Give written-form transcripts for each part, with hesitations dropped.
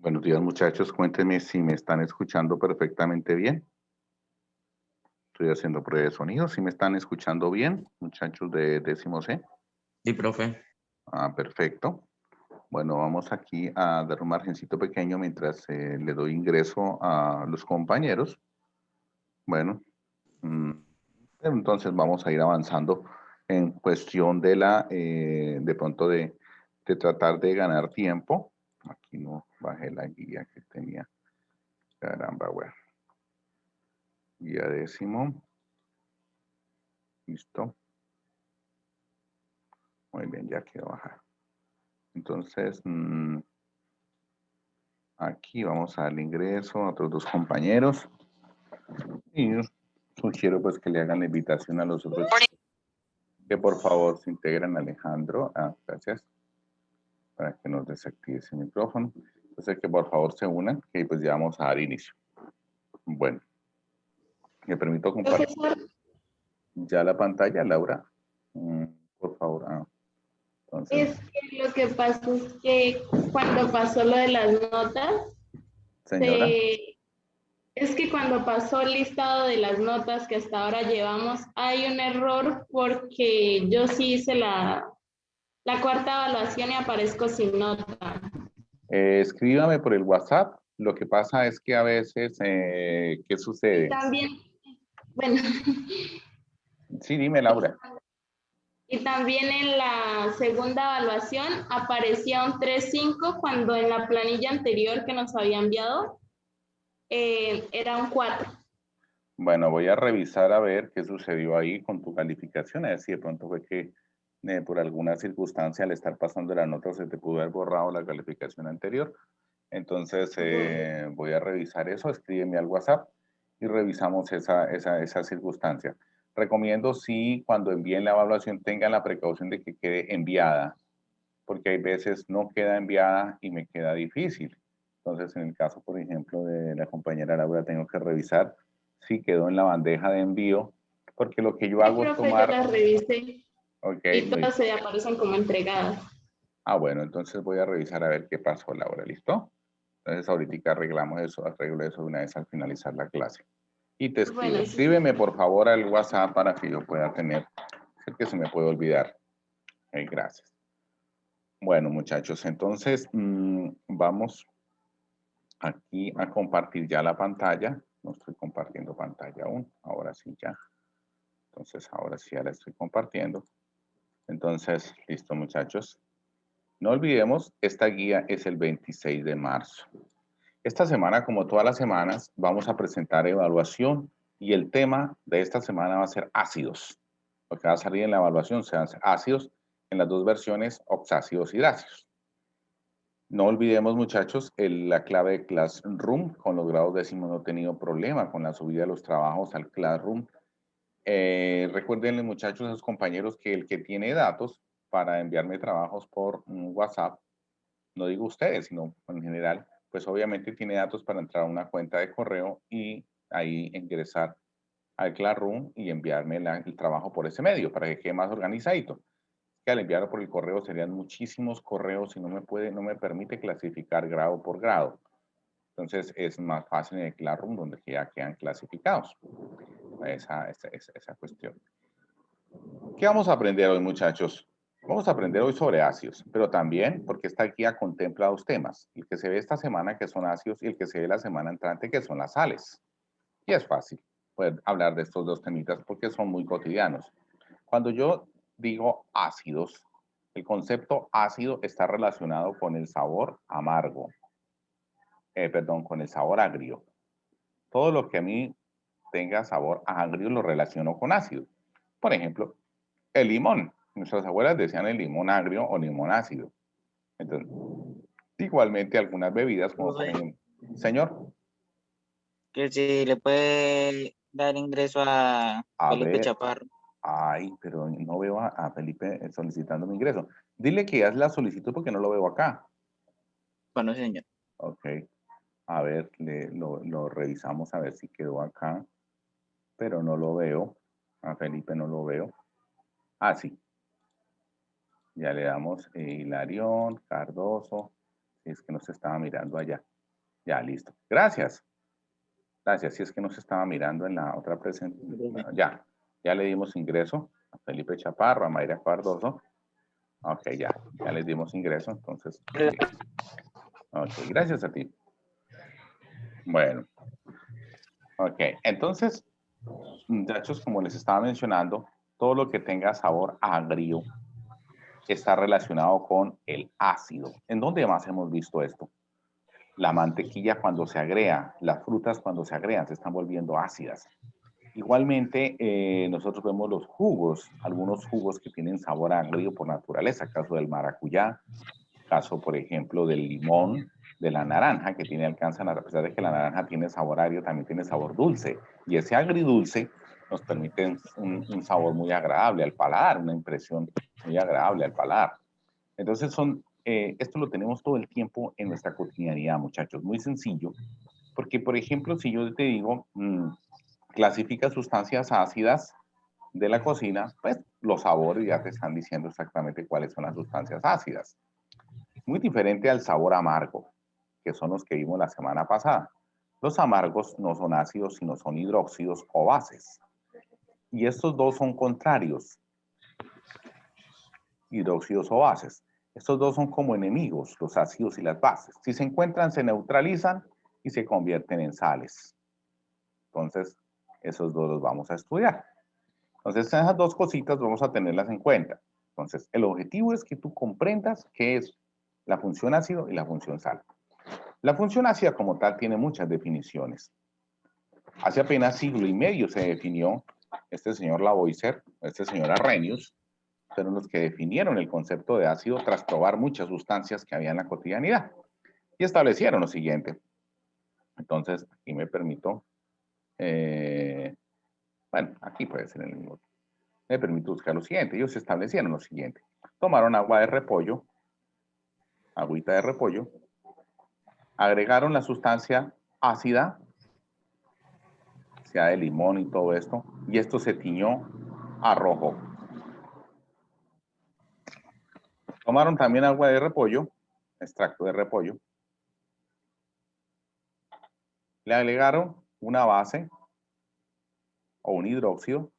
Buenos días, muchachos. Cuéntenme si me están escuchando perfectamente bien. Estoy haciendo prueba de sonido. Si me están escuchando bien, muchachos de décimo C. Sí, profe. Perfecto. Bueno, vamos aquí a dar un margencito pequeño mientras le doy ingreso a los compañeros. Bueno, mm, entonces vamos a ir avanzando en cuestión de de pronto de tratar de ganar tiempo. Aquí no bajé la guía que tenía. Caramba, bueno. Guía décimo. Listo. Muy bien, ya quedó baja. Entonces, aquí vamos a darle ingreso a otros dos compañeros. Y sugiero pues que le hagan la invitación a los otros chicos, que por favor se integren. Alejandro. Gracias. Para que nos desactive ese micrófono. Entonces, que por favor se unan, que pues ya vamos a dar inicio. Bueno, me permito compartir Profesor, ya la pantalla, Laura. Por favor. Entonces, es que lo que pasa es que cuando pasó lo de las notas, señora. se- es que cuando pasó el listado de las notas que hasta ahora llevamos, hay un error porque yo sí hice la cuarta evaluación y aparezco sin nota. Escríbame por el WhatsApp. Lo que pasa es que a veces, ¿qué Y sucede? también, bueno, Sí, dime, Laura. y también en la segunda evaluación aparecía un 3.5 cuando en la planilla anterior que nos había enviado era un 4. Bueno, voy a revisar a ver qué sucedió ahí con tu calificación, a ver si de pronto fue que por alguna circunstancia al estar pasando la nota se te pudo haber borrado la calificación anterior. Entonces voy a revisar eso, escríbeme al WhatsApp y revisamos esa circunstancia. Recomiendo si cuando envíen la evaluación tengan la precaución de que quede enviada, porque hay veces no queda enviada y me queda difícil. Entonces, en el caso, por ejemplo, de la compañera Laura, tengo que revisar si quedó en la bandeja de envío, porque lo que yo Sí, hago es profe, yo tomar, las revisé ok, y todas se aparecen como entregadas. bueno, entonces voy a revisar a ver qué pasó, Laura, ¿listo? Entonces, ahorita arreglamos eso, arreglo eso de una vez al finalizar la clase. Y te escribo. Bueno, sí. Escríbeme, por favor, al WhatsApp para que yo pueda tener, sé que se me puede olvidar. Gracias. Bueno, muchachos, entonces vamos aquí a compartir ya la pantalla. No estoy compartiendo pantalla aún. Ahora sí ya. Entonces, ahora sí ya la estoy compartiendo. Entonces, listo, muchachos. No olvidemos, esta guía es el 26 de marzo. Esta semana, como todas las semanas, vamos a presentar evaluación y el tema de esta semana va a ser ácidos. Lo que va a salir en la evaluación serán ácidos en las dos versiones, oxácidos y dácidos. No olvidemos, muchachos, la clave de Classroom. Con los grados décimos no he tenido problema con la subida de los trabajos al Classroom. Recuérdenle, muchachos, a sus compañeros que el que tiene datos para enviarme trabajos por WhatsApp, no digo ustedes, sino en general, pues obviamente tiene datos para entrar a una cuenta de correo y ahí ingresar al Classroom y enviarme el trabajo por ese medio para que quede más organizadito. Que al enviarlo por el correo serían muchísimos correos y no me permite clasificar grado por grado. Entonces es más fácil en el Classroom donde ya quedan clasificados. Esa cuestión. ¿Qué vamos a aprender hoy, muchachos? Vamos a aprender hoy sobre ácidos, pero también porque esta guía contempla dos temas, el que se ve esta semana que son ácidos y el que se ve la semana entrante que son las sales. Y es fácil poder hablar de estos dos temitas porque son muy cotidianos. Cuando yo digo ácidos, el concepto ácido está relacionado con el sabor amargo, perdón, con el sabor agrio. Todo lo que a mí tenga sabor agrio lo relaciono con ácido. Por ejemplo, el limón. Nuestras abuelas decían el limón agrio o limón ácido. Entonces, igualmente algunas bebidas como por Profe, ejemplo, señor, que si le puede dar ingreso a a Felipe ver, Chaparro. ay, pero no veo a Felipe solicitando mi ingreso. Dile que haz la solicitud porque no lo veo acá. Bueno, señor. Ok, a ver, lo revisamos a ver si quedó acá, pero no lo veo. A Felipe no lo veo. Ah, sí, ya le damos Hilarión, Cardoso, si es que nos estaba mirando allá. Ya, listo. Gracias. Gracias. Si es que nos estaba mirando en la otra presentación. Bueno, ya le dimos ingreso a Felipe Chaparro, a Mayra Cardoso. Ok, ya les dimos ingreso, entonces. Listo. Ok, gracias a ti. Bueno. Ok, entonces, muchachos, como les estaba mencionando, todo lo que tenga sabor agrio está relacionado con el ácido. ¿En dónde más hemos visto esto? La mantequilla cuando se agrega, las frutas cuando se agregan se están volviendo ácidas. Igualmente, nosotros vemos los jugos, algunos jugos que tienen sabor agrio por naturaleza, caso del maracuyá, caso, por ejemplo, del limón, de la naranja, que alcanzan, a pesar de que la naranja tiene sabor agrio, también tiene sabor dulce. Y ese agridulce nos permite un sabor muy agradable al paladar, una impresión muy agradable al paladar. Entonces, esto lo tenemos todo el tiempo en nuestra cotidianidad, muchachos. Muy sencillo, porque, por ejemplo, si yo te digo, clasifica sustancias ácidas de la cocina, pues los sabores ya te están diciendo exactamente cuáles son las sustancias ácidas. Muy diferente al sabor amargo, que son los que vimos la semana pasada. Los amargos no son ácidos, sino son hidróxidos o bases. Y estos dos son contrarios, hidróxidos o bases. Estos dos son como enemigos, los ácidos y las bases. Si se encuentran, se neutralizan y se convierten en sales. Entonces, esos dos los vamos a estudiar. Entonces, esas dos cositas vamos a tenerlas en cuenta. Entonces, el objetivo es que tú comprendas qué es la función ácido y la función sal. La función ácida como tal tiene muchas definiciones. Hace apenas siglo y medio se definió este señor Lavoisier, este señor Arrhenius, fueron los que definieron el concepto de ácido tras probar muchas sustancias que había en la cotidianidad. Y establecieron lo siguiente. Entonces, aquí me permito, bueno, aquí puede ser en el mismo. Me permito buscar lo siguiente. Ellos establecieron lo siguiente. Tomaron agua de repollo, agüita de repollo, agregaron la sustancia ácida, sea de limón y todo esto, y esto se tiñó a rojo. Tomaron también agua de repollo, extracto de repollo, le agregaron una base o un hidróxido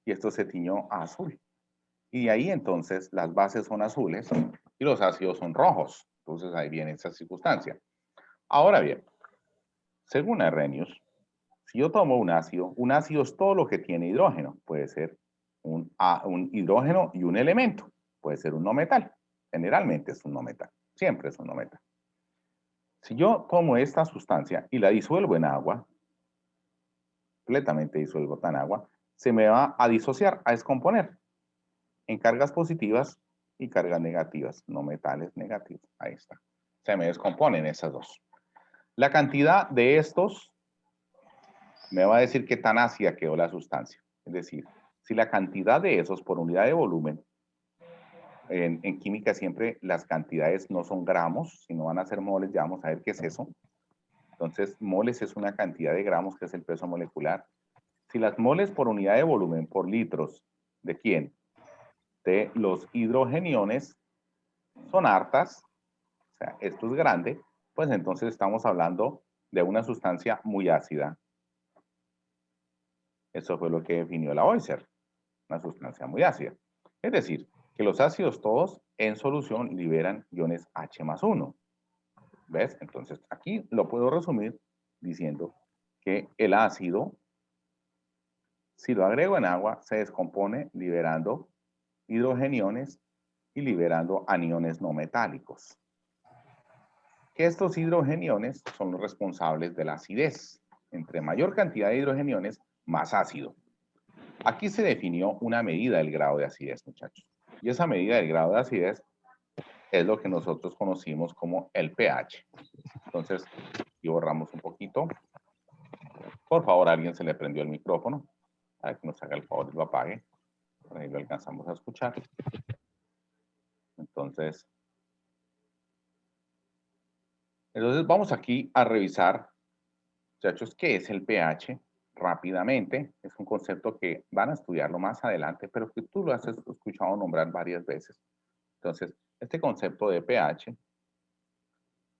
y esto se tiñó a azul. Y de ahí entonces las bases son azules y los ácidos son rojos. Entonces ahí viene esa circunstancia. Ahora bien, según Arrhenius, si yo tomo un ácido es todo lo que tiene hidrógeno. Puede ser un hidrógeno y un elemento. Puede ser un no metal. Generalmente es un no metal. Siempre es un no metal. Si yo tomo esta sustancia y la disuelvo en agua, completamente disuelvo en agua, se me va a disociar, a descomponer en cargas positivas y cargas negativas, no metales negativos. Ahí está. Se me descomponen esas dos. La cantidad de estos me va a decir qué tan ácida quedó la sustancia. Es decir, si la cantidad de esos por unidad de volumen, en química siempre las cantidades no son gramos, sino van a ser moles, ya vamos a ver qué es eso. Entonces, moles es una cantidad de gramos que es el peso molecular. Si las moles por unidad de volumen, por litros, ¿de quién? De los hidrogeniones son hartas, o sea, esto es grande, pues entonces estamos hablando de una sustancia muy ácida. Eso fue lo que definió Lavoisier, una sustancia muy ácida. Es decir, que los ácidos todos en solución liberan iones H+1. ¿Ves? Entonces, aquí lo puedo resumir diciendo que el ácido, si lo agrego en agua, se descompone liberando hidrogeniones y liberando aniones no metálicos. Que estos hidrogeniones son los responsables de la acidez. Entre mayor cantidad de hidrogeniones, más ácido. Aquí se definió una medida del grado de acidez, muchachos. Y esa medida del grado de acidez es lo que nosotros conocimos como el pH. Entonces, aquí borramos un poquito. Por favor, a alguien se le prendió el micrófono. A ver que nos haga el favor y lo apague. Por ahí lo alcanzamos a escuchar. Entonces vamos aquí a revisar, muchachos, qué es el pH rápidamente. Es un concepto que van a estudiarlo más adelante, pero que tú lo has escuchado nombrar varias veces. Entonces, este concepto de pH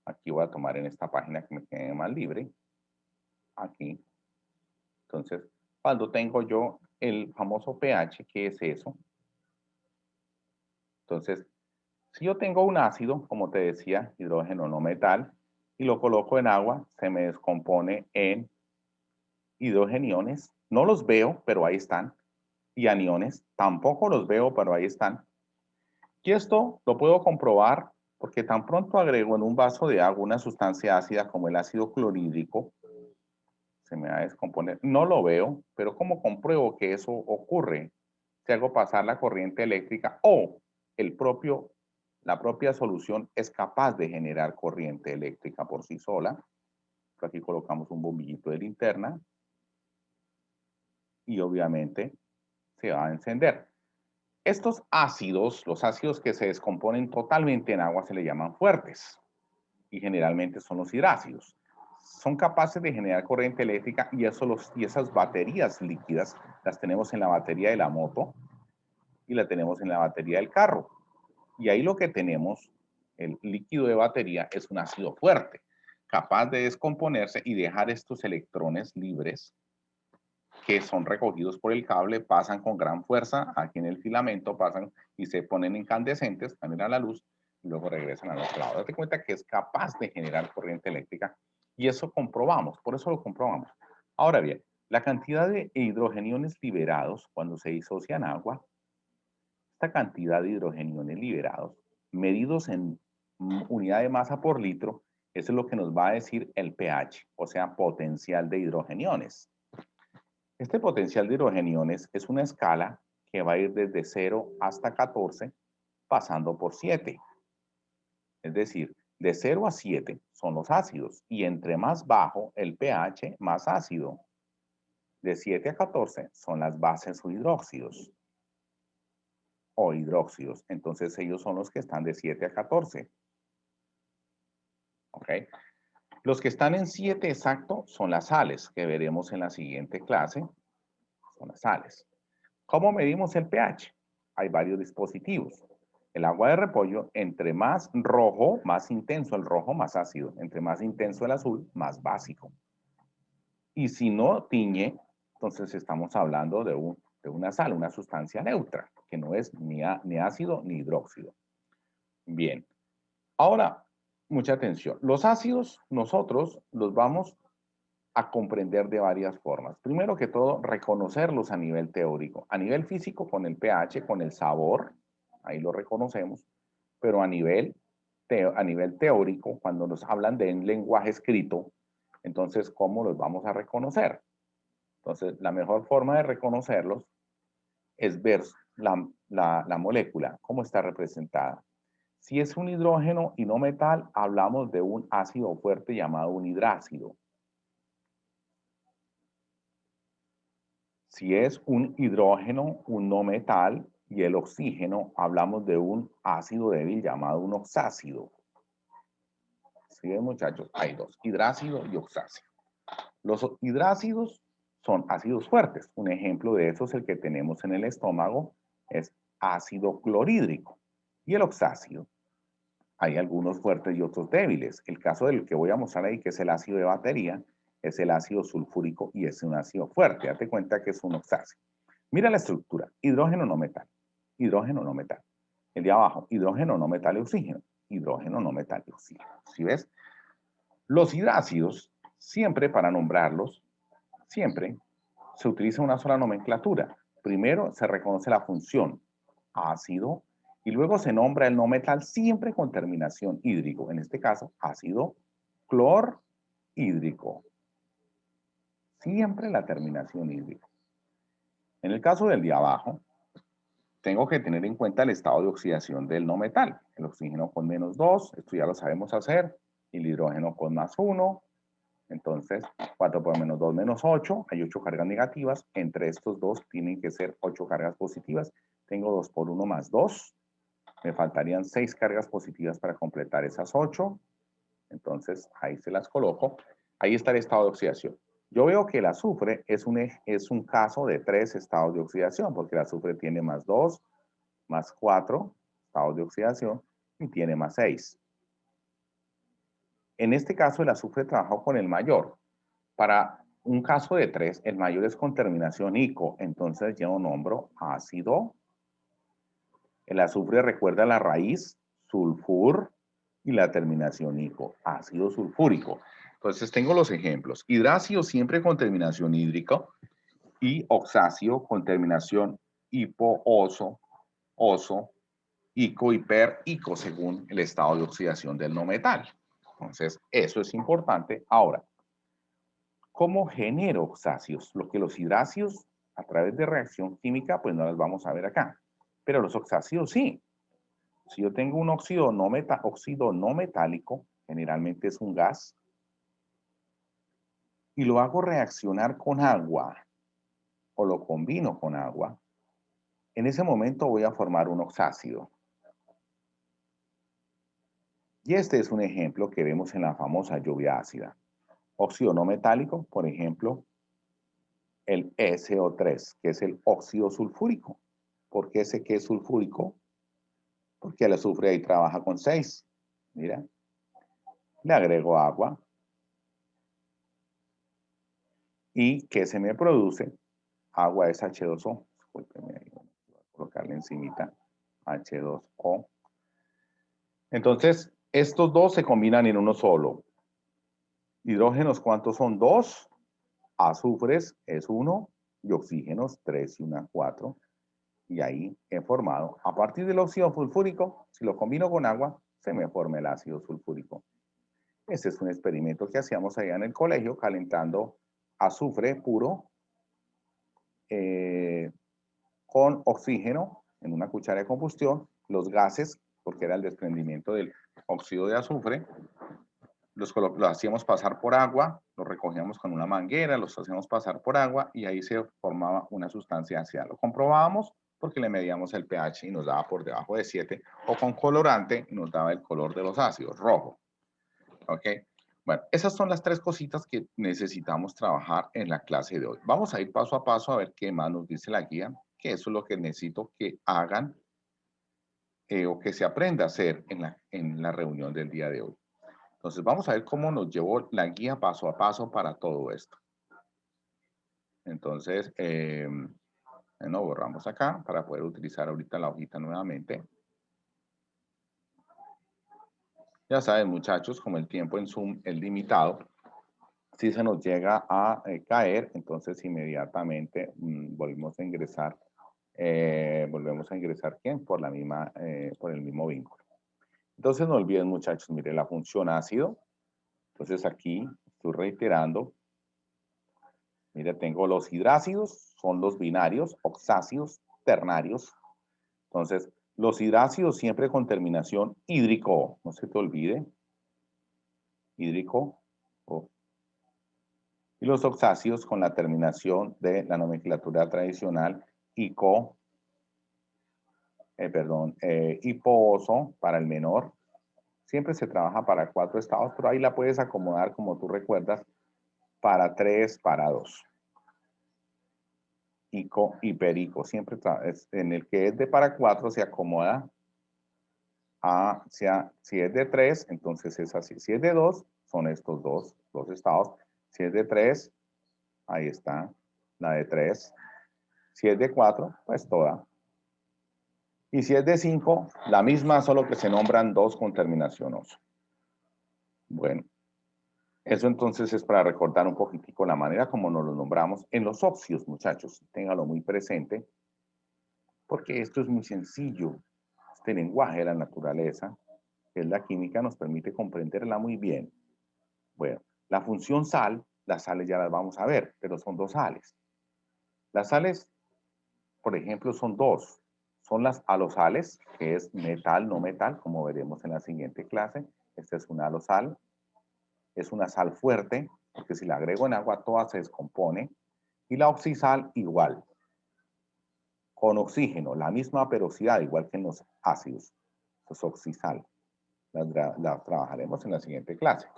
Aquí voy a tomar en esta página que me quede más libre. Aquí. Entonces, cuando tengo yo el famoso pH, ¿qué es eso? Entonces, si yo tengo un ácido, como te decía, hidrógeno no metal, y lo coloco en agua, se me descompone en hidrogeniones. No los veo, pero ahí están. Y aniones, tampoco los veo, pero ahí están. Y esto lo puedo comprobar porque tan pronto agrego en un vaso de agua una sustancia ácida como el ácido clorhídrico, se me va a descomponer. No lo veo, pero ¿cómo compruebo que eso ocurre? Si hago pasar la corriente eléctrica o la propia solución es capaz de generar corriente eléctrica por sí sola. Aquí colocamos un bombillito de linterna y obviamente se va a encender. Estos ácidos, los ácidos que se descomponen totalmente en agua, se le llaman fuertes y generalmente son los hidrácidos. Son capaces de generar corriente eléctrica y esas baterías líquidas las tenemos en la batería de la moto y la tenemos en la batería del carro. Y ahí lo que tenemos, el líquido de batería, es un ácido fuerte, capaz de descomponerse y dejar estos electrones libres que son recogidos por el cable, pasan con gran fuerza aquí en el filamento, pasan y se ponen incandescentes, salen a la luz y luego regresan al otro lado. Date cuenta que es capaz de generar corriente eléctrica y eso comprobamos, por eso lo comprobamos. Ahora bien, la cantidad de hidrogeniones liberados cuando se disocian agua, esta cantidad de hidrogeniones liberados, medidos en unidad de masa por litro, eso es lo que nos va a decir el pH, o sea, potencial de hidrogeniones. Este potencial de hidrogeniones es una escala que va a ir desde 0 hasta 14, pasando por 7. Es decir, de 0 a 7 son los ácidos y entre más bajo el pH, más ácido. De 7 a 14 son las bases o hidróxidos. Entonces ellos son los que están de 7 a 14. ¿Ok? Los que están en 7 exacto son las sales, que veremos en la siguiente clase. Son las sales. ¿Cómo medimos el pH? Hay varios dispositivos. El agua de repollo, entre más rojo, más intenso el rojo, más ácido. Entre más intenso el azul, más básico. Y si no tiñe, entonces estamos hablando de una sal, una sustancia neutra, que no es ni ácido ni hidróxido. Bien. Ahora, mucha atención. Los ácidos, nosotros los vamos a comprender de varias formas. Primero que todo, reconocerlos a nivel teórico. A nivel físico, con el pH, con el sabor, ahí lo reconocemos, pero a nivel teórico, cuando nos hablan de un lenguaje escrito, entonces, ¿cómo los vamos a reconocer? Entonces, la mejor forma de reconocerlos es ver la molécula, cómo está representada. Si es un hidrógeno y no metal, hablamos de un ácido fuerte llamado un hidrácido. Si es un hidrógeno, un no metal y el oxígeno, hablamos de un ácido débil llamado un oxácido. ¿Sí ven, muchachos? Hay dos, hidrácido y oxácido. Los hidrácidos son ácidos fuertes. Un ejemplo de eso es el que tenemos en el estómago, es ácido clorhídrico. Y el oxácido, hay algunos fuertes y otros débiles. El caso del que voy a mostrar ahí, que es el ácido de batería, es el ácido sulfúrico y es un ácido fuerte. Date cuenta que es un oxácido. Mira la estructura, hidrógeno no metal, hidrógeno no metal. El de abajo, hidrógeno no metal y oxígeno, hidrógeno no metal y oxígeno. ¿Sí ves? Los hidrácidos, siempre para nombrarlos, siempre se utiliza una sola nomenclatura. Primero se reconoce la función ácido y luego se nombra el no metal siempre con terminación hídrico. En este caso, ácido clorhídrico. Siempre la terminación hídrico. En el caso del de abajo, tengo que tener en cuenta el estado de oxidación del no metal. El oxígeno con -2, esto ya lo sabemos hacer. El hidrógeno con +1. Entonces, 4 por -2, -8. Hay 8 cargas negativas. Entre estos dos tienen que ser 8 cargas positivas. Tengo 2 por 1 más 2. Me faltarían 6 cargas positivas para completar esas 8. Entonces, ahí se las coloco. Ahí está el estado de oxidación. Yo veo que el azufre es un caso de 3 estados de oxidación, porque el azufre tiene +2, +4 estados de oxidación y tiene +6. En este caso, el azufre trabajó con el mayor. Para un caso de 3, el mayor es con terminación ico, entonces yo nombro ácido. El azufre recuerda la raíz, sulfur, y la terminación ico, ácido sulfúrico. Entonces tengo los ejemplos. Hidracio siempre con terminación hídrico y oxacio con terminación hipo-oso, oso, ico, hiper, ico, según el estado de oxidación del no metal. Entonces, eso es importante. Ahora, ¿cómo genero oxáceos? Lo que los hidracios, a través de reacción química, pues no las vamos a ver acá. Pero los oxáceos sí. Si yo tengo un óxido no metálico, generalmente es un gas, y lo hago reaccionar con agua, o lo combino con agua, en ese momento voy a formar un oxácido. Y este es un ejemplo que vemos en la famosa lluvia ácida. Óxido no metálico, por ejemplo, el SO3, que es el óxido sulfúrico. ¿Por qué sé que es sulfúrico? Porque el azufre ahí trabaja con 6. Mira, le agrego agua. ¿Y qué se me produce? Agua es H2O. Discúlpeme ahí, voy a colocarle encimita H2O. Entonces, estos dos se combinan en uno solo. Hidrógenos, ¿cuántos son? 2. Azufres es 1. Y oxígenos, 3 y 1, 4. Y ahí he formado, a partir del óxido sulfúrico, si lo combino con agua, se me forma el ácido sulfúrico. Este es un experimento que hacíamos allá en el colegio, calentando azufre puro con oxígeno en una cuchara de combustión, los gases, porque era el desprendimiento del óxido de azufre, los hacíamos pasar por agua, los recogíamos con una manguera, los hacíamos pasar por agua y ahí se formaba una sustancia ácida. Lo comprobábamos porque le medíamos el pH y nos daba por debajo de 7, o con colorante y nos daba el color de los ácidos, rojo. ¿Ok? Bueno, esas son las 3 cositas que necesitamos trabajar en la clase de hoy. Vamos a ir paso a paso a ver qué más nos dice la guía, que eso es lo que necesito que hagan o que se aprenda a hacer en la reunión del día de hoy. Entonces vamos a ver cómo nos llevó la guía paso a paso para todo esto. Entonces, bueno, borramos acá para poder utilizar ahorita la hojita nuevamente. Ya saben, muchachos, como el tiempo en Zoom es limitado, si se nos llega a caer, entonces inmediatamente volvemos a ingresar. Volvemos a ingresar, ¿quién? Por el mismo vínculo. Entonces no olviden, muchachos, mire la función ácido. Entonces aquí estoy reiterando. Mire, tengo los hidrácidos, son los binarios, oxácidos, ternarios. Entonces, los hidrácidos siempre con terminación hídrico, no se te olvide. Hídrico. Y los oxácidos con la terminación de la nomenclatura tradicional ico, hipooso para el menor. Siempre se trabaja para 4 estados, pero ahí la puedes acomodar como tú recuerdas, para 3, para 2. Ico, hiperico, siempre en el que es de para 4 se acomoda a, si es de 3, entonces es así. Si es de 2, son estos dos estados. Si es de 3, ahí está, la de 3. Si es de 4, pues toda. Y si es de 5, la misma, solo que se nombran 2 con terminación oso. Bueno, eso entonces es para recordar un poquitico la manera como nos lo nombramos en los óxidos, muchachos. Ténganlo muy presente, porque esto es muy sencillo. Este lenguaje de la naturaleza, que es la química, nos permite comprenderla muy bien. Bueno, la función sal, las sales ya las vamos a ver, pero son 2 sales. Las sales, por ejemplo, son 2. Son las alosales, que es metal, no metal, como veremos en la siguiente clase. Esta es una alosal. Es una sal fuerte, porque si la agrego en agua, toda se descompone. Y la oxisal, igual. Con oxígeno, la misma perosidad, igual que en los ácidos. Eso es oxisal. Las trabajaremos en la siguiente clase.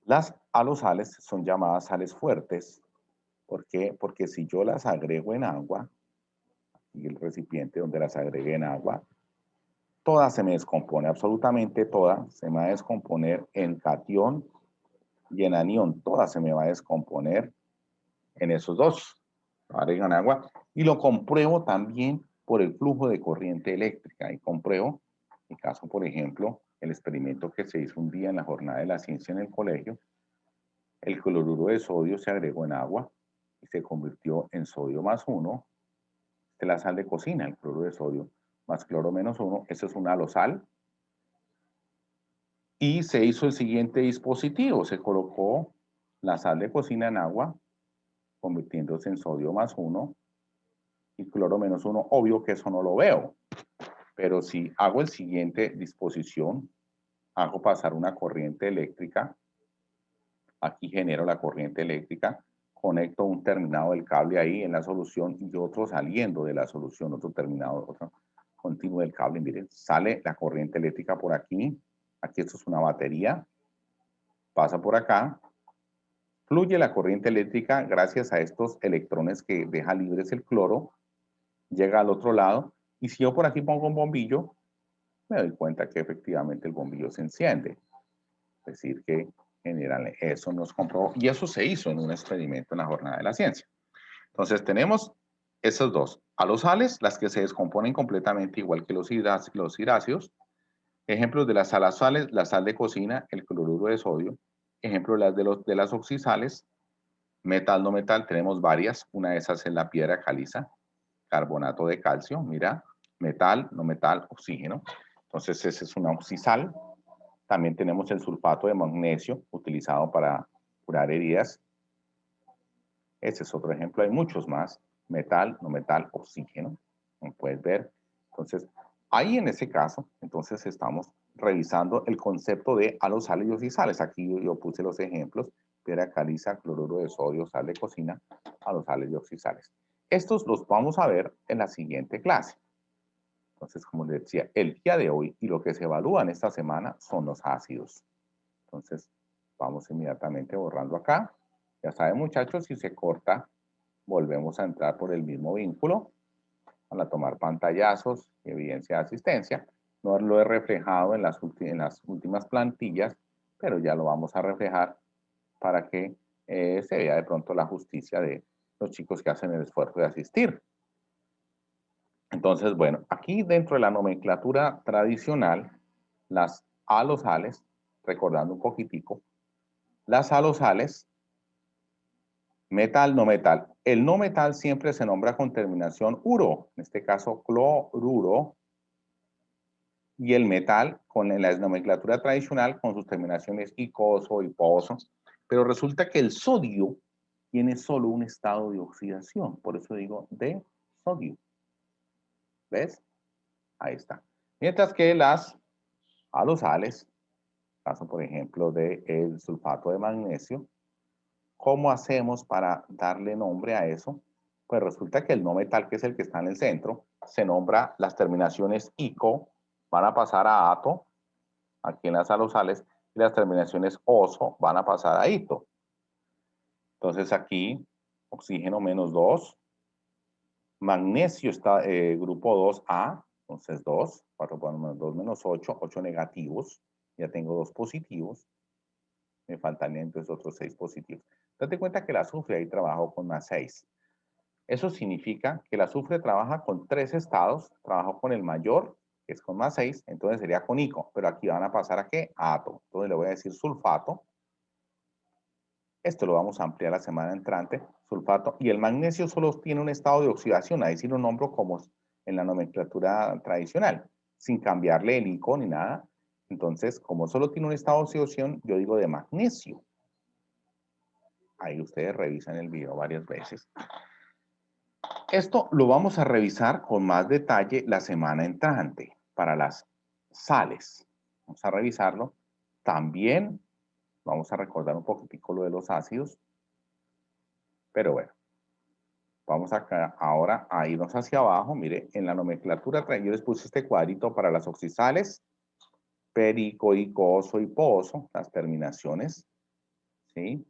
Las alosales son llamadas sales fuertes. ¿Por qué? Porque si yo las agrego en agua, y el recipiente donde las agregué en agua, toda se me descompone, absolutamente toda se me va a descomponer en catión y en anión, toda se me va a descomponer en esos dos. Agregan agua y lo compruebo también por el flujo de corriente eléctrica y compruebo, en caso, por ejemplo, el experimento que se hizo un día en la jornada de la ciencia en el colegio, el cloruro de sodio se agregó en agua y se convirtió en sodio más 1, de la sal de cocina, el cloruro de sodio más cloro menos 1, eso es un halosal. Y se hizo el siguiente dispositivo, se colocó la sal de cocina en agua, convirtiéndose en sodio más 1 y cloro menos 1, obvio que eso no lo veo, pero si hago el siguiente disposición, hago pasar una corriente eléctrica, aquí genero la corriente eléctrica, conecto un terminado del cable ahí en la solución y otro saliendo de la solución, otro terminado, otro continuo del cable. Miren, sale la corriente eléctrica por aquí, aquí esto es una batería, pasa por acá, fluye la corriente eléctrica gracias a estos electrones que deja libres el cloro, llega al otro lado, y si yo por aquí pongo un bombillo, me doy cuenta que efectivamente el bombillo se enciende. Es decir, que general, eso nos comprobó, y eso se hizo en un experimento en la jornada de la ciencia. Entonces tenemos esos dos, halosales, las que se descomponen completamente igual que los hidracios, ejemplos de las salasales, la sal de cocina, el cloruro de sodio, ejemplos de las oxisales, metal, no metal, tenemos varias, una de esas es la piedra caliza, carbonato de calcio, mira, metal, no metal, oxígeno, entonces esa es una oxisal. También tenemos el sulfato de magnesio, utilizado para curar heridas. Ese es otro ejemplo, hay muchos más. Metal, no metal, oxígeno, como puedes ver. Entonces, ahí en ese caso, entonces estamos revisando el concepto de halosales y oxisales. Aquí yo puse los ejemplos, piedra caliza, cloruro de sodio, sal de cocina, halosales y oxisales. Estos los vamos a ver en la siguiente clase. Entonces, como les decía, el día de hoy y lo que se evalúa en esta semana son los ácidos. Entonces, vamos inmediatamente borrando acá. Ya saben, muchachos, si se corta, volvemos a entrar por el mismo vínculo para tomar pantallazos y evidencia de asistencia. No lo he reflejado en las últimas plantillas, pero ya lo vamos a reflejar para que se vea de pronto la justicia de los chicos que hacen el esfuerzo de asistir. Entonces, bueno, aquí dentro de la nomenclatura tradicional, las halosales, recordando un poquitico, las halosales, metal, no metal. El no metal siempre se nombra con terminación uro, en este caso cloruro, y el metal con la nomenclatura tradicional con sus terminaciones icoso, hiposo, pero resulta que el sodio tiene solo un estado de oxidación, por eso digo de sodio. ¿Ves? Ahí está. Mientras que las halosales, caso por ejemplo del sulfato de magnesio, ¿cómo hacemos para darle nombre a eso? Pues resulta que el no metal, que es el que está en el centro, se nombra las terminaciones ico, van a pasar a ato, aquí en las halosales, y las terminaciones oso van a pasar a ito. Entonces aquí, oxígeno menos 2, magnesio está grupo 2A, entonces 2, 4 menos 2 menos 8, 8 negativos, ya tengo 2 positivos, me faltan entonces otros 6 positivos. Date cuenta que el azufre ahí trabajó con más 6. Eso significa que el azufre trabaja con 3 estados, trabajó con el mayor, que es con más 6, entonces sería con ico, pero aquí van a pasar a ¿qué? A ato. Entonces le voy a decir sulfato. Esto lo vamos a ampliar la semana entrante, sulfato. Y el magnesio solo tiene un estado de oxidación, ahí sí lo nombro como en la nomenclatura tradicional, sin cambiarle el ico ni nada. Entonces, como solo tiene un estado de oxidación, yo digo de magnesio. Ahí ustedes revisan el video varias veces. Esto lo vamos a revisar con más detalle la semana entrante para las sales. Vamos a revisarlo. También vamos a recordar un poquitico lo de los ácidos. Pero bueno, vamos acá ahora a irnos hacia abajo. Mire, en la nomenclatura yo les puse este cuadrito para las oxisales. Perico, icoso, hiposo, las terminaciones. ¿Sí?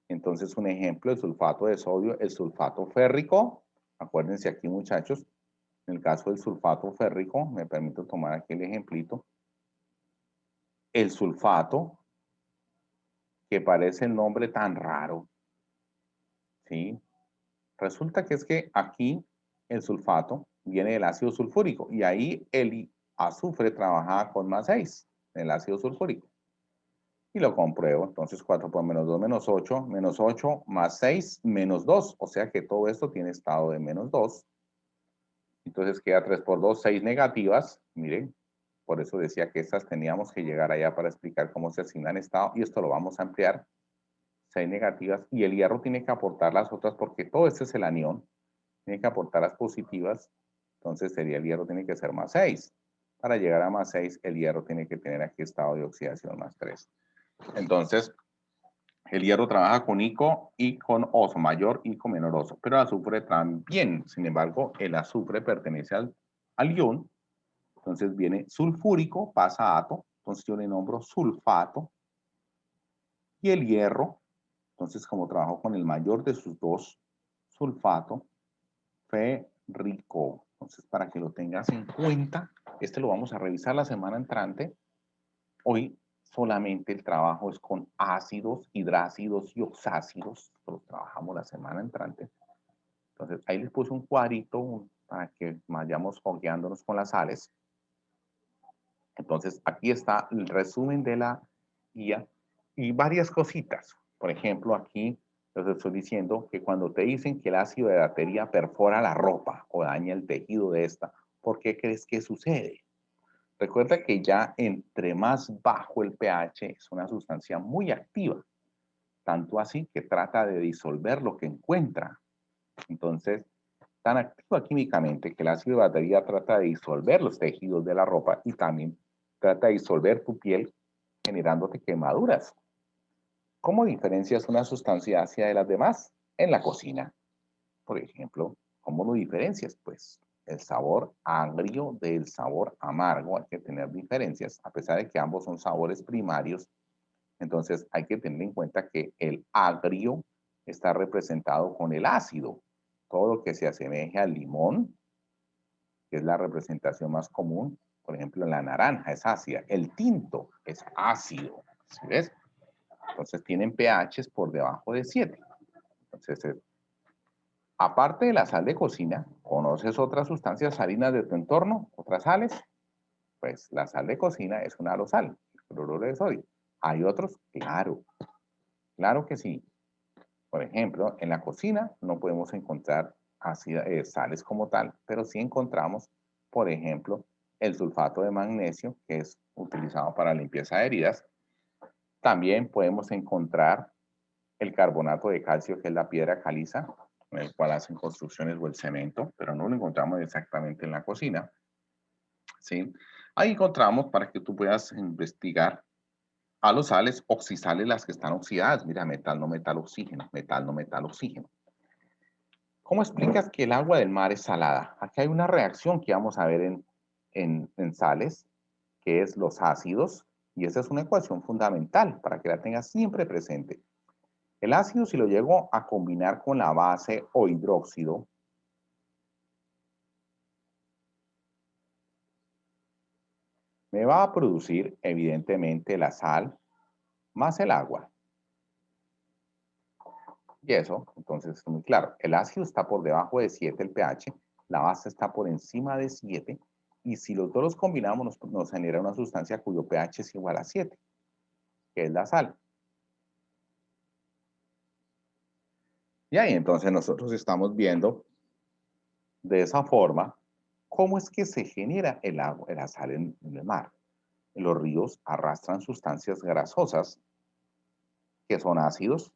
Entonces, un ejemplo, el sulfato de sodio, el sulfato férrico. Acuérdense aquí, muchachos, En el caso del sulfato férrico, me permito tomar aquí el ejemplito. El sulfato, que parece el nombre tan raro, ¿sí? Resulta que es que aquí el sulfato viene del ácido sulfúrico y ahí el azufre trabajaba con más 6, el ácido sulfúrico. Y lo compruebo, entonces 4 por menos 2, menos 8 más 6, menos 2, o sea que todo esto tiene estado de menos 2. Entonces queda 3 por 2, 6 negativas, miren, por eso decía que estas teníamos que llegar allá para explicar cómo se asignan estado, y esto lo vamos a ampliar, 6 negativas, y el hierro tiene que aportar las otras, porque todo este es el anión, tiene que aportar las positivas, entonces sería el hierro tiene que ser más 6. Para llegar a más 6, el hierro tiene que tener aquí estado de oxidación más 3. Entonces, el hierro trabaja con ICO y con oso, mayor y con menor oso, pero el azufre también. Sin embargo, el azufre pertenece al ion, entonces viene sulfúrico, pasa a ato, entonces yo le nombro sulfato, y el hierro, entonces como trabajo con el mayor de sus dos, sulfato, férrico. Entonces, para que lo tengas en cuenta, este lo vamos a revisar la semana entrante. Hoy solamente el trabajo es con ácidos, hidrácidos y oxácidos. Lo trabajamos la semana entrante. Entonces, ahí les puse un cuadrito para que vayamos fogueándonos con las sales. Entonces, aquí está el resumen de la guía y varias cositas. Por ejemplo, aquí les estoy diciendo que cuando te dicen que el ácido de batería perfora la ropa o daña el tejido de esta, ¿por qué crees que sucede? Recuerda que ya entre más bajo el pH es una sustancia muy activa, tanto así que trata de disolver lo que encuentra. Entonces, tan activa químicamente que el ácido de batería trata de disolver los tejidos de la ropa y también trata de disolver tu piel generándote quemaduras. ¿Cómo diferencias una sustancia ácida de las demás? En la cocina. Por ejemplo, ¿cómo lo diferencias? Pues el sabor agrio del sabor amargo, hay que tener diferencias, a pesar de que ambos son sabores primarios. Entonces hay que tener en cuenta que el agrio está representado con el ácido. Todo lo que se asemeje al limón, que es la representación más común, por ejemplo, la naranja es ácida, el tinto es ácido, ¿sí ves? Entonces tienen pHs por debajo de 7. Entonces, aparte de la sal de cocina, ¿conoces otras sustancias salinas de tu entorno? ¿Otras sales? Pues la sal de cocina es una alosal, el cloruro de sodio. ¿Hay otros? Claro, claro que sí. Por ejemplo, en la cocina no podemos encontrar sales como tal, pero sí encontramos, por ejemplo, el sulfato de magnesio, que es utilizado para limpieza de heridas. También podemos encontrar el carbonato de calcio, que es la piedra caliza, con el cual hacen construcciones o el cemento, pero no lo encontramos exactamente en la cocina. ¿Sí? Ahí encontramos, para que tú puedas investigar, alosales, oxisales, las que están oxidadas. Mira, metal, no metal, oxígeno, metal, no metal, oxígeno. ¿Cómo explicas que el agua del mar es salada? Aquí hay una reacción que vamos a ver en sales, que es los ácidos, y esa es una ecuación fundamental para que la tengas siempre presente. El ácido, si lo llego a combinar con la base o hidróxido, me va a producir, evidentemente, la sal más el agua. Y eso, entonces, es muy claro. El ácido está por debajo de 7, el pH, la base está por encima de 7, y si los dos los combinamos, nos genera una sustancia cuyo pH es igual a 7, que es la sal. Y ahí entonces nosotros estamos viendo de esa forma cómo es que se genera el agua, la sal en el mar. Los ríos arrastran sustancias grasosas que son ácidos,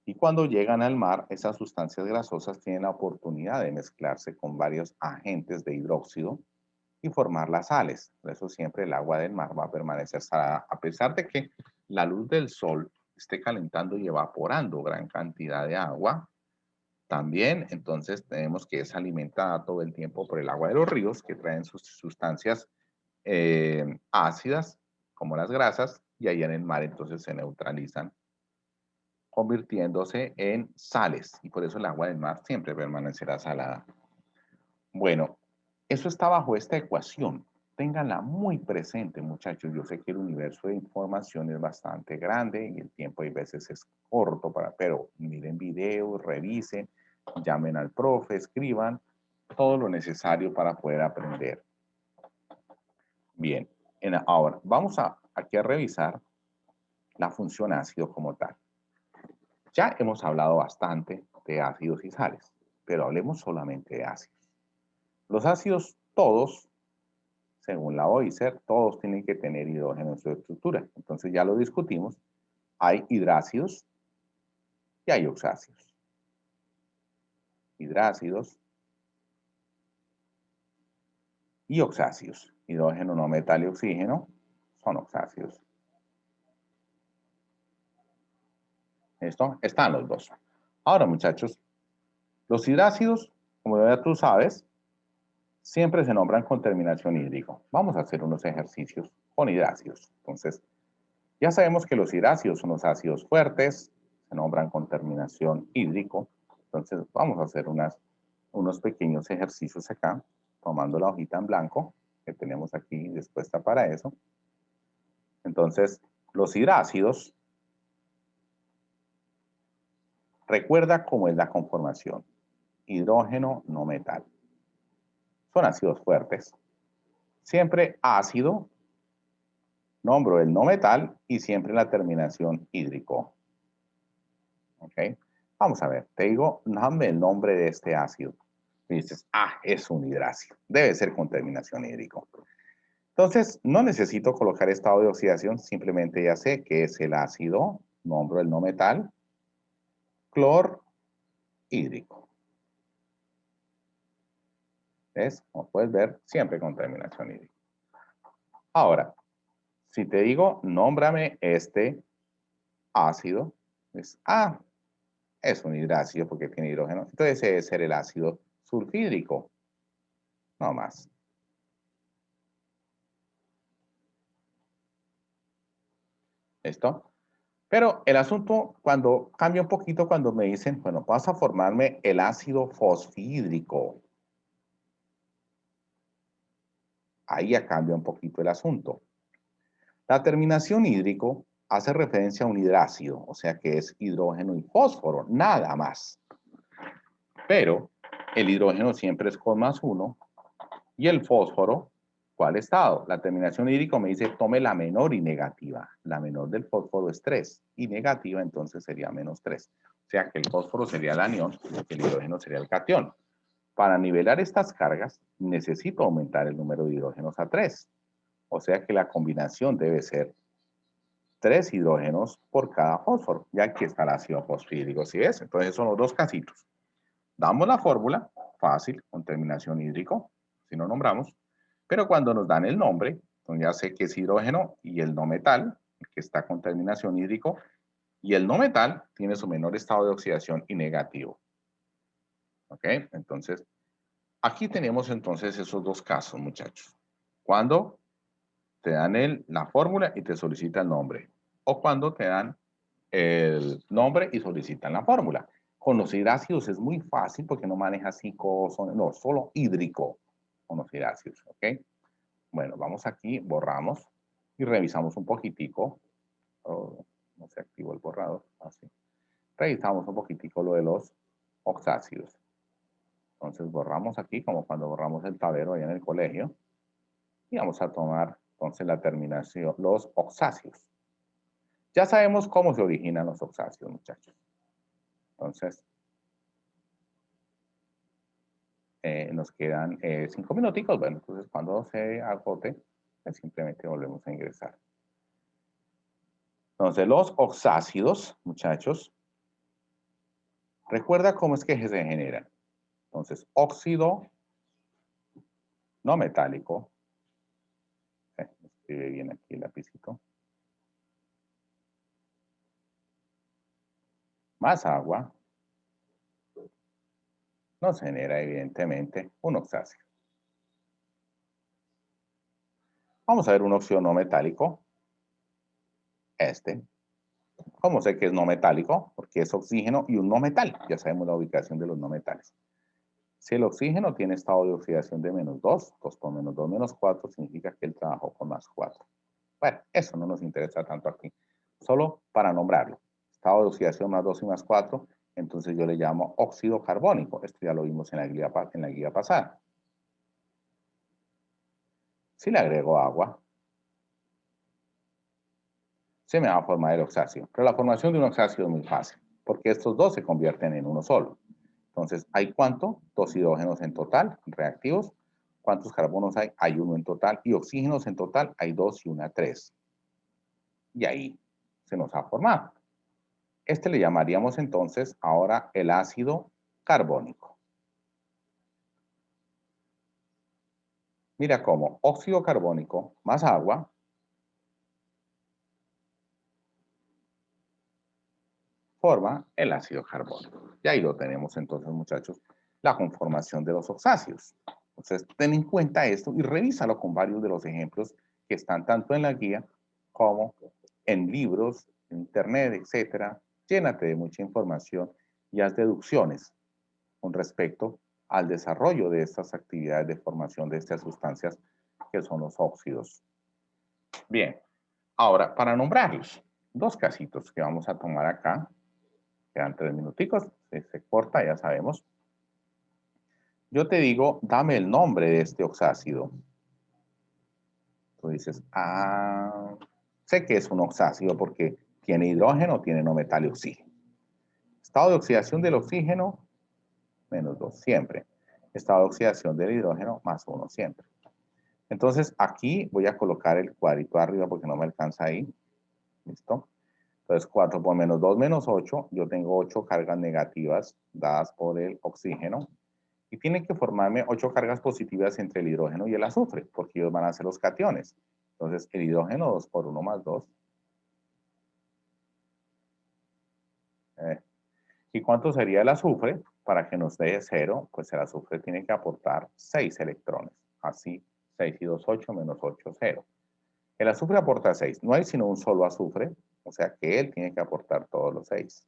y cuando llegan al mar, esas sustancias grasosas tienen la oportunidad de mezclarse con varios agentes de hidróxido y formar las sales. Por eso siempre el agua del mar va a permanecer salada, a pesar de que la luz del sol esté calentando y evaporando gran cantidad de agua. También, entonces, tenemos que es alimentada todo el tiempo por el agua de los ríos, que traen sus sustancias ácidas, como las grasas, y ahí en el mar entonces se neutralizan, convirtiéndose en sales, y por eso el agua del mar siempre permanecerá salada. Bueno, Eso está bajo esta ecuación. Ténganla muy presente, muchachos. Yo sé que el universo de información es bastante grande y el tiempo a veces es corto, pero miren videos, revisen, llamen al profe, escriban todo lo necesario para poder aprender. Bien, ahora vamos aquí a revisar la función ácido como tal. Ya hemos hablado bastante de ácidos y sales, pero hablemos solamente de ácidos. Los ácidos todos, según la OISER, todos tienen que tener hidrógeno en su estructura. Entonces ya lo discutimos. Hay hidrácidos y hay oxácidos. Hidrácidos y oxácidos. Hidrógeno, no metal y oxígeno son oxácidos. ¿Listo? Están los dos. Ahora, muchachos, los hidrácidos, como ya tú sabes, siempre se nombran con terminación hídrico. Vamos a hacer unos ejercicios con hidrácidos. Entonces, ya sabemos que los hidrácidos son los ácidos fuertes, se nombran con terminación hídrico. Entonces, vamos a hacer unos pequeños ejercicios acá, tomando la hojita en blanco que tenemos aquí dispuesta para eso. Entonces, los hidrácidos, recuerda cómo es la conformación. Hidrógeno, no metal. Son ácidos fuertes. Siempre ácido, nombro el no metal y siempre la terminación hídrico. ¿Ok? Vamos a ver, te digo, dame el nombre de este ácido. Y dices, es un hidrácido. Debe ser con terminación hídrico. Entonces, no necesito colocar estado de oxidación, simplemente ya sé que es el ácido, nombro el no metal, clorhídrico. ¿Ves? Como puedes ver, siempre con terminación hídrica. Ahora, si te digo, nómbrame este ácido, es es un hidrácido porque tiene hidrógeno. Entonces debe ser el ácido sulfhídrico. No más. ¿Listo? Pero el asunto cuando cambia un poquito cuando me dicen, bueno, vas a formarme el ácido fosfhídrico. Ahí ya cambia un poquito el asunto. La terminación hídrico hace referencia a un hidrácido, o sea que es hidrógeno y fósforo, nada más. Pero el hidrógeno siempre es con +1 y el fósforo, ¿cuál estado? La terminación hídrico me dice tome la menor y negativa. La menor del fósforo es 3 y negativa entonces sería -3. O sea que el fósforo sería el anión y el hidrógeno sería el catión. Para nivelar estas cargas necesito aumentar el número de hidrógenos a 3. O sea que la combinación debe ser 3 hidrógenos por cada fósforo. Y aquí está el ácido fosfídrico, ¿sí ves? Entonces son los dos casitos. Damos la fórmula, fácil, con terminación hídrico, si no nombramos, pero cuando nos dan el nombre, entonces ya sé que es hidrógeno y el no metal, que está con terminación hídrico, y el no metal tiene su menor estado de oxidación y negativo. ¿Ok? Entonces, aquí tenemos entonces esos dos casos, muchachos. Cuando te dan la fórmula y te solicitan el nombre, o cuando te dan el nombre y solicitan la fórmula. Con los hidrácidos es muy fácil porque no maneja 5, no, solo hídrico con los hidrácidos, ¿ok? Bueno, vamos aquí, borramos y revisamos un poquitico. Oh, no se activó el borrador, así. Revisamos un poquitico lo de los oxácidos. Entonces borramos aquí como cuando borramos el tablero allá en el colegio. Y vamos a tomar entonces la terminación, los oxácidos. Ya sabemos cómo se originan los oxácidos, muchachos. Entonces, nos quedan 5 minuticos. Bueno, entonces cuando se agote, pues simplemente volvemos a ingresar. Entonces, los oxácidos, muchachos, recuerda cómo es que se generan. Entonces, óxido no metálico. Escribe bien aquí el lapicito. Más agua. Nos genera, evidentemente, un oxácido. Vamos a ver un óxido no metálico. ¿Cómo sé que es no metálico? Porque es oxígeno y un no metal. Ya sabemos la ubicación de los no metales. Si el oxígeno tiene estado de oxidación de -2, 2 por -2 menos 4 significa que él trabajó con +4. Bueno, eso no nos interesa tanto aquí. Solo para nombrarlo. Estado de oxidación +2 y +4, entonces yo le llamo óxido carbónico. Esto ya lo vimos en la guía pasada. Si le agrego agua, se me va a formar el oxácido. Pero la formación de un oxácido es muy fácil, porque estos dos se convierten en uno solo. Entonces, ¿hay cuánto? 2 hidrógenos en total, reactivos. ¿Cuántos carbonos hay? Hay 1 en total. Y oxígenos en total hay 2 y 1, 3. Y ahí se nos ha formado. Este le llamaríamos entonces ahora el ácido carbónico. Mira cómo óxido carbónico más agua forma el ácido carbónico. Y ahí lo tenemos entonces, muchachos, la conformación de los oxáceos. Entonces, ten en cuenta esto y revísalo con varios de los ejemplos que están tanto en la guía como en libros, en internet, etcétera. Llénate de mucha información y haz deducciones con respecto al desarrollo de estas actividades de formación de estas sustancias que son los óxidos. Bien, ahora para nombrarlos, dos casitos que vamos a tomar acá. Quedan 3 minuticos, se corta, ya sabemos. Yo te digo, dame el nombre de este oxácido. Tú dices, sé que es un oxácido porque tiene hidrógeno, tiene no metal y oxígeno. Estado de oxidación del oxígeno, -2 siempre. Estado de oxidación del hidrógeno, +1 siempre. Entonces, aquí voy a colocar el cuadrito arriba porque no me alcanza ahí. ¿Listo? Entonces, 4 por -2 menos 8, yo tengo 8 cargas negativas dadas por el oxígeno. Y tienen que formarme 8 cargas positivas entre el hidrógeno y el azufre, porque ellos van a ser los cationes. Entonces, el hidrógeno 2 por 1 más 2. ¿Y cuánto sería el azufre? Para que nos dé 0, pues el azufre tiene que aportar 6 electrones. Así, 6 y 2, 8, menos 8, 0. El azufre aporta 6. No hay sino un solo azufre, o sea que él tiene que aportar todos los 6.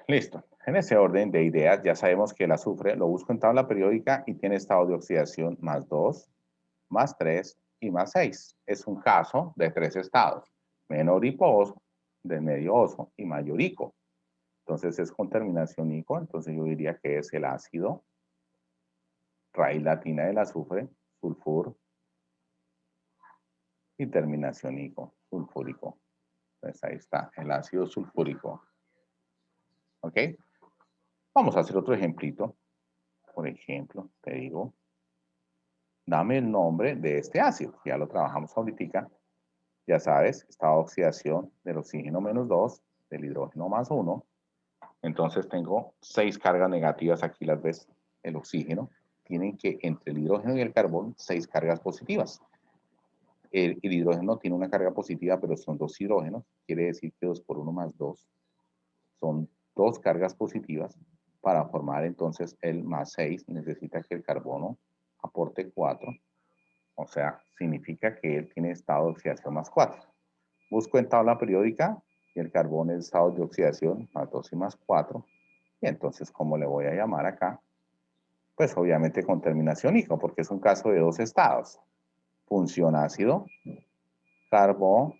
Listo. En ese orden de ideas, ya sabemos que el azufre lo busco en tabla periódica y tiene estado de oxidación +2, +3 y +6. Es un caso de 3 estados. Menor hiposo, de medio oso y mayor ico. Entonces es con terminación ico, entonces yo diría que es el ácido, raíz latina del azufre, sulfur, y terminación ico, sulfúrico. Entonces ahí está, el ácido sulfúrico. ¿Ok? Vamos a hacer otro ejemplito. Por ejemplo, te digo, dame el nombre de este ácido. Ya lo trabajamos ahorita. Ya sabes, estado de oxidación del oxígeno -2, del hidrógeno +1. Entonces tengo 6 cargas negativas, aquí las ves, el oxígeno. Tienen que, entre el hidrógeno y el carbón, 6 cargas positivas. El hidrógeno tiene una carga positiva, pero son 2 hidrógenos. Quiere decir que 2 por 1 más 2 son 2 cargas positivas. Para formar entonces el +6 necesita que el carbono aporte 4. O sea, significa que él tiene estado de oxidación +4. Busco en tabla periódica y el carbón es estado de oxidación +2 y +4. Y entonces, ¿cómo le voy a llamar acá? Pues obviamente con terminación ico, porque es un caso de 2 estados. Función ácido, carbón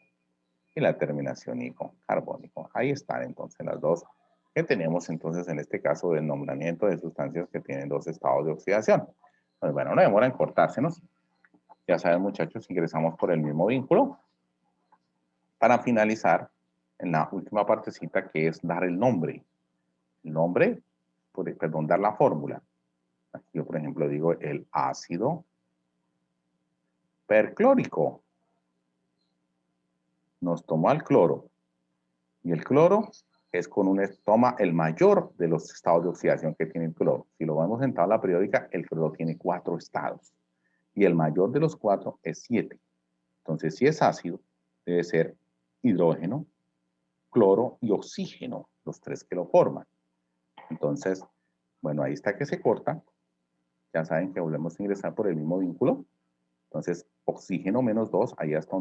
y la terminación ico, carbónico. Ahí están entonces las dos que tenemos entonces en este caso del nombramiento de sustancias que tienen 2 estados de oxidación. Pues bueno, no demora en cortársenos. Ya saben, muchachos, ingresamos por el mismo vínculo. Para finalizar, en la última partecita que es dar el nombre. El nombre, perdón, dar la fórmula. Aquí yo, por ejemplo, digo el ácido perclórico. Nos tomó el cloro. Y el cloro es con toma el mayor de los estados de oxidación que tiene el cloro. Si lo vemos en tabla periódica, el cloro tiene 4 estados. Y el mayor de los 4 es 7. Entonces, si es ácido, debe ser hidrógeno, cloro y oxígeno, los 3 que lo forman. Entonces, bueno, ahí está que se corta. Ya saben que volvemos a ingresar por el mismo vínculo. Entonces, oxígeno -2, ahí está